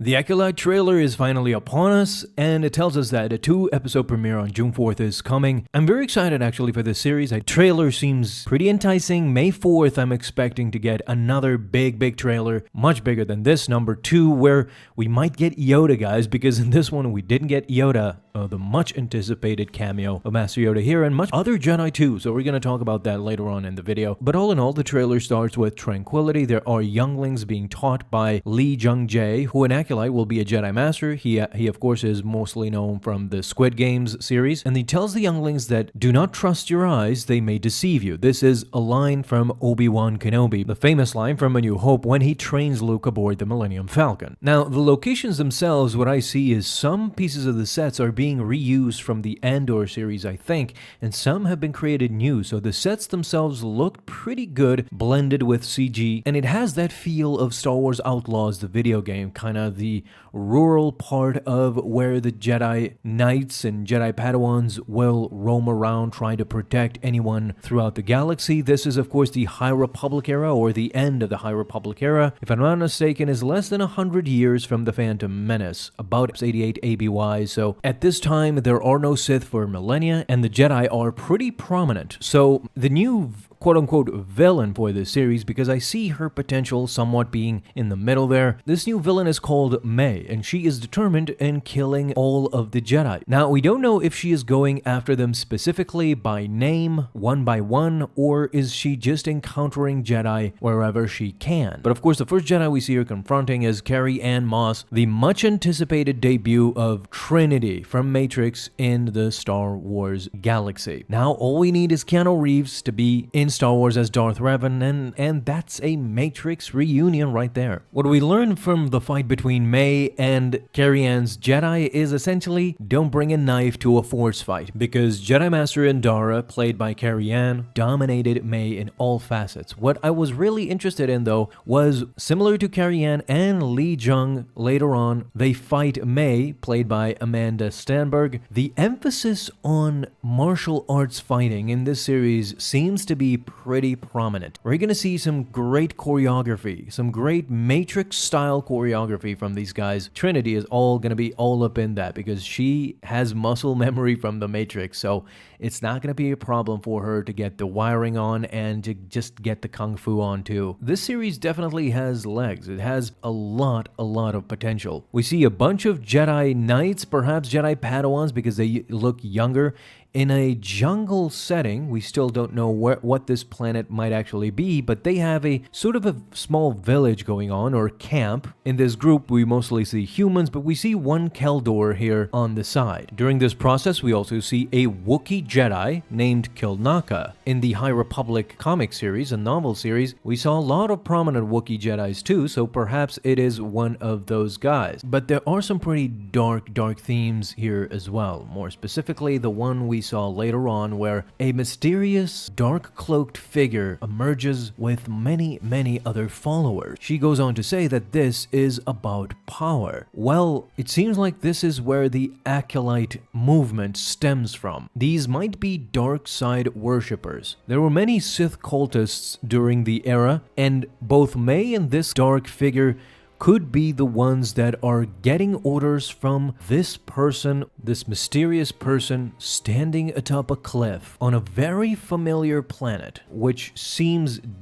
The Acolyte trailer is finally upon us, and it tells us that a 2-episode premiere on June 4th is coming. I'm very excited actually for this series. The trailer seems pretty enticing. May 4th, I'm expecting to get another big trailer, much bigger than this, number 2, where we might get Yoda, guys, because in this one we didn't get Yoda, the much anticipated cameo of Master Yoda here, and much other Jedi too, so we're going to talk about that later on in the video. But all in all, the trailer starts with tranquility. There are younglings being taught by Lee Jung-jae, who an Acolyte will be a Jedi Master. He of course is mostly known from the Squid Games series, and he tells the younglings that do not trust your eyes, they may deceive you. This is a line from Obi-Wan Kenobi, the famous line from A New Hope when he trains Luke aboard the Millennium Falcon. Now, the locations themselves, what I see is some pieces of the sets are being reused from the Andor series, I think, and some have been created new, so the sets themselves look pretty good, blended with CG, and it has that feel of Star Wars Outlaws, the video game, kind of the rural part of where the Jedi Knights and Jedi Padawans will roam around trying to protect anyone throughout the galaxy. This is, of course, the High Republic era, or the end of the High Republic era. If I'm not mistaken, is less than 100 years from the Phantom Menace, about 88 ABY, so at this time there are no Sith for millennia, and the Jedi are pretty prominent. So the new quote-unquote villain for this series, because I see her potential somewhat being in the middle there. This new villain is called May, and she is determined in killing all of the Jedi. Now, we don't know if she is going after them specifically by name, one by one, or is she just encountering Jedi wherever she can. But of course, the first Jedi we see her confronting is Carrie-Anne Moss, the much-anticipated debut of Trinity from Matrix in the Star Wars galaxy. Now, all we need is Keanu Reeves to be in Star Wars as Darth Revan, and that's a Matrix reunion right there. What we learn from the fight between May and Carrie-Anne's Jedi is essentially don't bring a knife to a Force fight, because Jedi Master Indara, played by Carrie-Anne, dominated May in all facets. What I was really interested in, though, was similar to Carrie-Anne and Lee Jung later on, they fight May, played by Amanda Stenberg. The emphasis on martial arts fighting in this series seems to be pretty prominent. We're going to see some great choreography, some great Matrix-style choreography from these guys. Trinity is all going to be all up in that because she has muscle memory from the Matrix, so it's not going to be a problem for her to get the wiring on and to just get the kung fu on too. This series definitely has legs. It has a lot of potential. We see a bunch of Jedi Knights, perhaps Jedi Padawans because they look younger, in a jungle setting. We still don't know what this planet might actually be, but they have a sort of a small village going on, or camp. In this group, we mostly see humans, but we see one Keldor here on the side. During this process, we also see a Wookiee Jedi named Kilnaka. In the High Republic comic series and novel series, we saw a lot of prominent Wookiee Jedis too, so perhaps it is one of those guys. But there are some pretty dark themes here as well. More specifically, the one we saw later on where a mysterious dark-cloaked figure emerges with many other followers. She goes on to say that this is about power. Well, it seems like this is where the Acolyte movement stems from. These might be dark side worshippers. There were many Sith cultists during the era, and both May and this dark figure could be the ones that are getting orders from this person, this mysterious person standing atop a cliff on a very familiar planet, which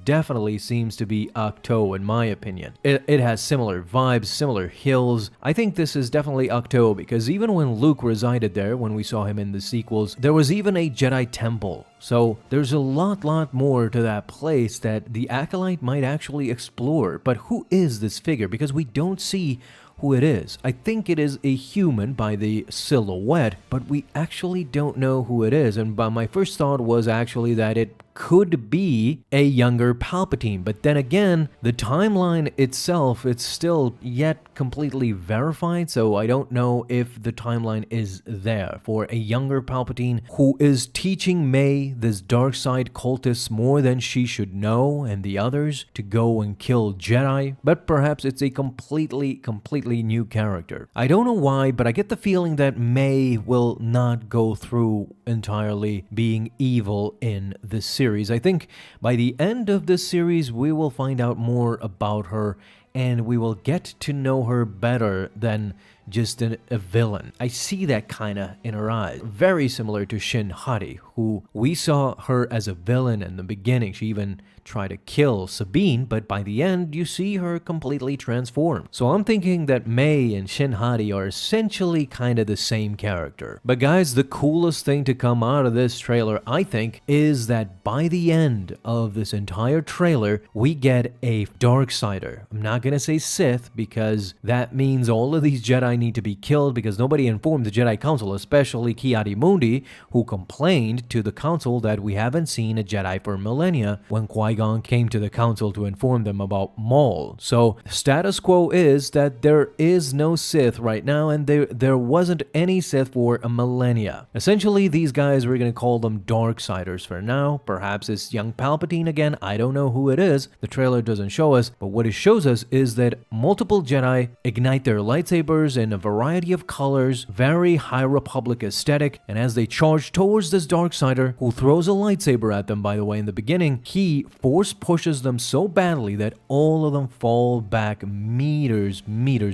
definitely seems to be Ahch-To in my opinion. It has similar vibes, similar hills. I think this is definitely Ahch-To because even when Luke resided there, when we saw him in the sequels, there was even a Jedi temple. So there's a lot more to that place that the Acolyte might actually explore. But who is this figure? Because we don't see who it is. I think it is a human by the silhouette, but we actually don't know who it is. And my first thought was actually that it could be a younger Palpatine, but then again, the timeline itself, it's still yet completely verified, so I don't know if the timeline is there for a younger Palpatine who is teaching May, this dark side cultist, more than she should know, and the others to go and kill Jedi, but perhaps it's a completely new character. I don't know why, but I get the feeling that May will not go through entirely being evil in this series. I think by the end of this series, we will find out more about her and we will get to know her better than just a villain. I see that kinda in her eyes. Very similar to Shin Hati, who we saw her as a villain in the beginning. She even tried to kill Sabine, but by the end, you see her completely transformed. So I'm thinking that Mei and Shin Hati are essentially kinda the same character. But guys, the coolest thing to come out of this trailer, I think, is that by the end of this entire trailer, we get a Darksider. I'm not gonna say Sith, because that means all of these Jedi need to be killed, because nobody informed the Jedi Council, especially Ki-Adi-Mundi, who complained to the Council that we haven't seen a Jedi for millennia when Qui-Gon came to the Council to inform them about Maul. So status quo is that there is no Sith right now, and there wasn't any Sith for a millennia. Essentially, these guys, we're going to call them Darksiders for now. Perhaps it's young Palpatine again. I don't know who it is. The trailer doesn't show us, but what it shows us is that multiple Jedi ignite their lightsabers in a variety of colors, very High Republic aesthetic, and as they charge towards this Darksider, who throws a lightsaber at them, by the way, in the beginning, he force pushes them so badly that all of them fall back meters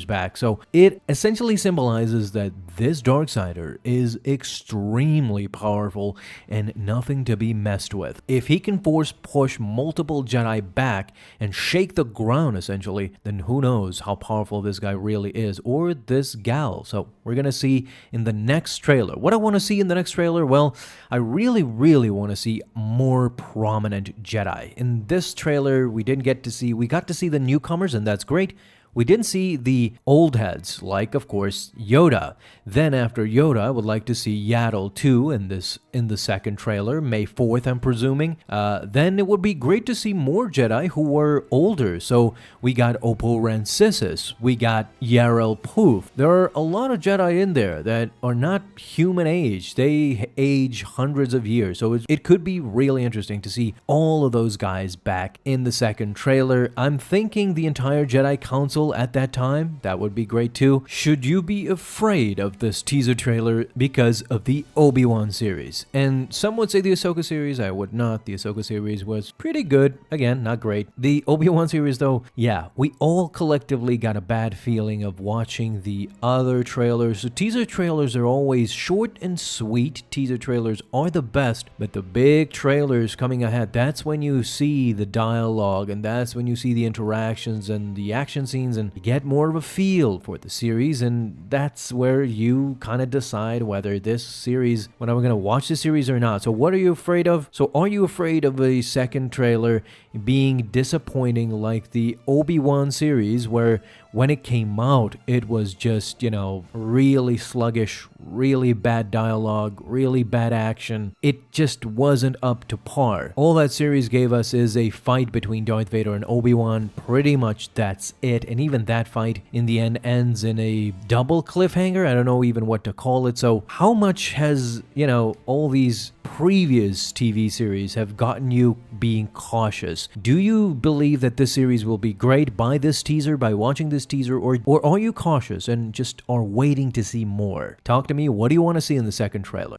back. So it essentially symbolizes that this Darksider is extremely powerful and nothing to be messed with. If he can force push multiple Jedi back and shake the ground essentially, then who knows how powerful this guy really is, or this gal. So we're gonna see in the next trailer. What I want to see in the next trailer, well, I really want to see more prominent Jedi. In this trailer, we got to see the newcomers, and that's great. We didn't see the old heads, like, of course, Yoda. Then after Yoda, I would like to see Yaddle too in the second trailer, May 4th, I'm presuming. Then it would be great to see more Jedi who were older. So we got Oppo Rancisis, we got Yarel Poof. There are a lot of Jedi in there that are not human age. They age hundreds of years. So it could be really interesting to see all of those guys back in the second trailer. I'm thinking the entire Jedi Council at that time. That would be great too. Should you be afraid of this teaser trailer because of the Obi-Wan series? And some would say the Ahsoka series. I would not. The Ahsoka series was pretty good. Again, not great. The Obi-Wan series though, yeah, we all collectively got a bad feeling of watching the other trailers. So teaser trailers are always short and sweet. Teaser trailers are the best, but the big trailers coming ahead, that's when you see the dialogue, and that's when you see the interactions and the action scenes, and you get more of a feel for the series, and that's where you kind of decide whether this series, when I'm going to watch the series or not. So what are you afraid of? So are you afraid of a second trailer being disappointing like the Obi-Wan series, where when it came out, it was just, really sluggish, really bad dialogue, really bad action. It just wasn't up to par. All that series gave us is a fight between Darth Vader and Obi-Wan. Pretty much that's it. And even that fight in the end ends in a double cliffhanger. I don't know even what to call it. So how much has, all these previous TV series have gotten you being cautious? Do you believe that this series will be great by this teaser, by watching this teaser, or are you cautious and just are waiting to see more? Talk to me. What do you want to see in the second trailer?